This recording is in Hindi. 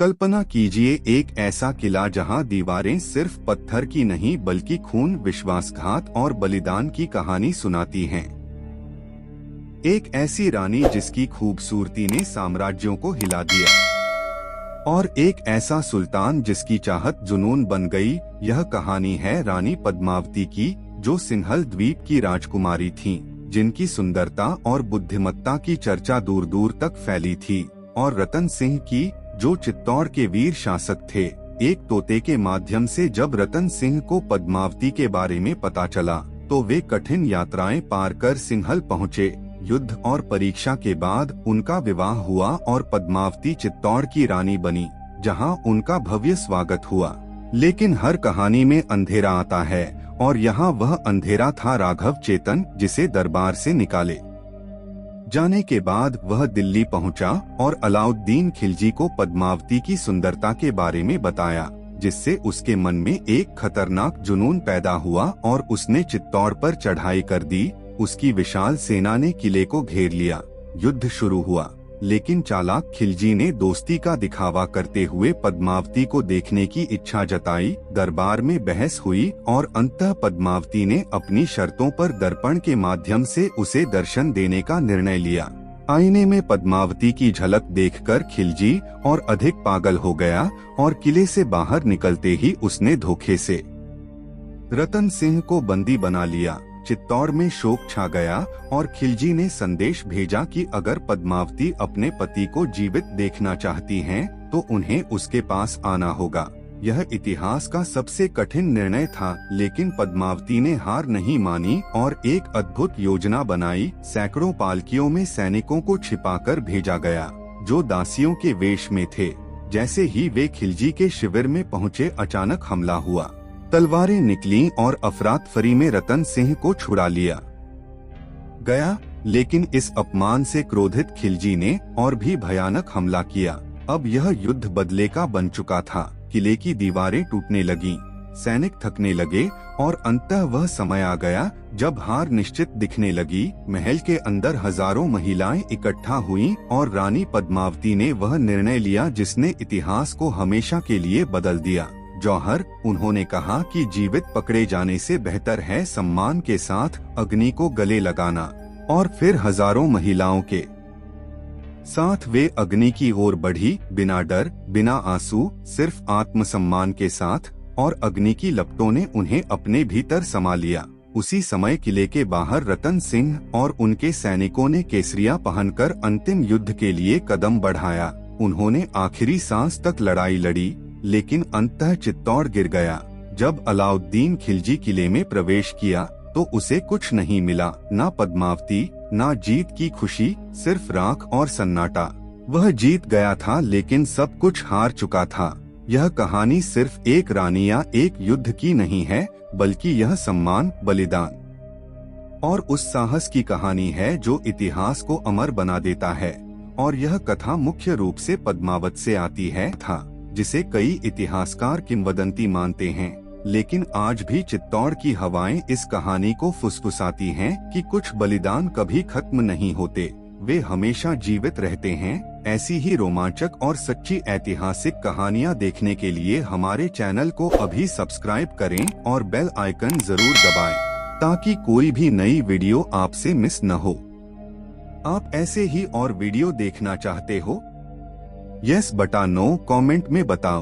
कल्पना कीजिए एक ऐसा किला जहां दीवारें सिर्फ पत्थर की नहीं बल्कि खून, विश्वासघात और बलिदान की कहानी सुनाती हैं। एक ऐसी रानी जिसकी खूबसूरती ने साम्राज्यों को हिला दिया, और एक ऐसा सुल्तान जिसकी चाहत जुनून बन गई। यह कहानी है रानी पद्मावती की, जो सिंहल द्वीप की राजकुमारी थीं, जिनकी सुंदरता और बुद्धिमत्ता की चर्चा दूर दूर तक फैली थी, और रतन सिंह की, जो चित्तौड़ के वीर शासक थे। एक तोते के माध्यम से जब रतन सिंह को पद्मावती के बारे में पता चला, तो वे कठिन यात्राएं पार कर सिंहल पहुँचे। युद्ध और परीक्षा के बाद उनका विवाह हुआ और पद्मावती चित्तौड़ की रानी बनी, जहां उनका भव्य स्वागत हुआ। लेकिन हर कहानी में अंधेरा आता है, और यहाँ वह अंधेरा था राघव चेतन, जिसे दरबार से निकाले जाने के बाद वह दिल्ली पहुंचा और अलाउद्दीन खिलजी को पद्मावती की सुंदरता के बारे में बताया, जिससे उसके मन में एक खतरनाक जुनून पैदा हुआ और उसने चित्तौड़ पर चढ़ाई कर दी। उसकी विशाल सेना ने किले को घेर लिया। युद्ध शुरू हुआ, लेकिन चालाक खिलजी ने दोस्ती का दिखावा करते हुए पद्मावती को देखने की इच्छा जताई। दरबार में बहस हुई और अंततः पद्मावती ने अपनी शर्तों पर दर्पण के माध्यम से उसे दर्शन देने का निर्णय लिया। आईने में पद्मावती की झलक देखकर खिलजी और अधिक पागल हो गया, और किले से बाहर निकलते ही उसने धोखे से रतन सिंह को बंदी बना लिया। चित्तौड़ में शोक छा गया और खिलजी ने संदेश भेजा कि अगर पद्मावती अपने पति को जीवित देखना चाहती हैं, तो उन्हें उसके पास आना होगा। यह इतिहास का सबसे कठिन निर्णय था, लेकिन पद्मावती ने हार नहीं मानी और एक अद्भुत योजना बनाई। सैकड़ों पालकियों में सैनिकों को छिपाकर भेजा गया, जो दासियों के वेश में थे। जैसे ही वे खिलजी के शिविर में पहुँचे, अचानक हमला हुआ। तलवारें निकलीं और अफरातफरी में रतन सिंह को छुड़ा लिया गया। लेकिन इस अपमान से क्रोधित खिलजी ने और भी भयानक हमला किया। अब यह युद्ध बदले का बन चुका था। किले की दीवारें टूटने लगीं, सैनिक थकने लगे, और अंततः वह समय आ गया जब हार निश्चित दिखने लगी। महल के अंदर हजारों महिलाएं इकट्ठा हुईं और रानी पद्मावती ने वह निर्णय लिया जिसने इतिहास को हमेशा के लिए बदल दिया। जौहर, उन्होंने कहा कि जीवित पकड़े जाने से बेहतर है सम्मान के साथ अग्नि को गले लगाना। और फिर हजारों महिलाओं के साथ वे अग्नि की ओर बढ़ी, बिना डर, बिना आंसू, सिर्फ आत्मसम्मान के साथ, और अग्नि की लपटों ने उन्हें अपने भीतर समा लिया। उसी समय किले के बाहर रतन सिंह और उनके सैनिकों ने केसरिया पहनकर अंतिम युद्ध के लिए कदम बढ़ाया। उन्होंने आखिरी सांस तक लड़ाई लड़ी, लेकिन अंततः चित्तौड़ गिर गया। जब अलाउद्दीन खिलजी किले में प्रवेश किया, तो उसे कुछ नहीं मिला, ना पद्मावती, ना जीत की खुशी, सिर्फ राख और सन्नाटा। वह जीत गया था, लेकिन सब कुछ हार चुका था। यह कहानी सिर्फ एक रानी या एक युद्ध की नहीं है, बल्कि यह सम्मान, बलिदान और उस साहस की कहानी है जो इतिहास को अमर बना देता है। और यह कथा मुख्य रूप से पद्मावत से आती है, जिसे कई इतिहासकार किंवदंती मानते हैं। लेकिन आज भी चित्तौड़ की हवाएं इस कहानी को फुसफुसाती हैं कि कुछ बलिदान कभी खत्म नहीं होते, वे हमेशा जीवित रहते हैं। ऐसी ही रोमांचक और सच्ची ऐतिहासिक कहानियां देखने के लिए हमारे चैनल को अभी सब्सक्राइब करें और बेल आइकन जरूर दबाएं, ताकि कोई भी नई वीडियो आपसे मिस न हो। आप ऐसे ही और वीडियो देखना चाहते हो? यस बटा नो कमेंट में बताओ।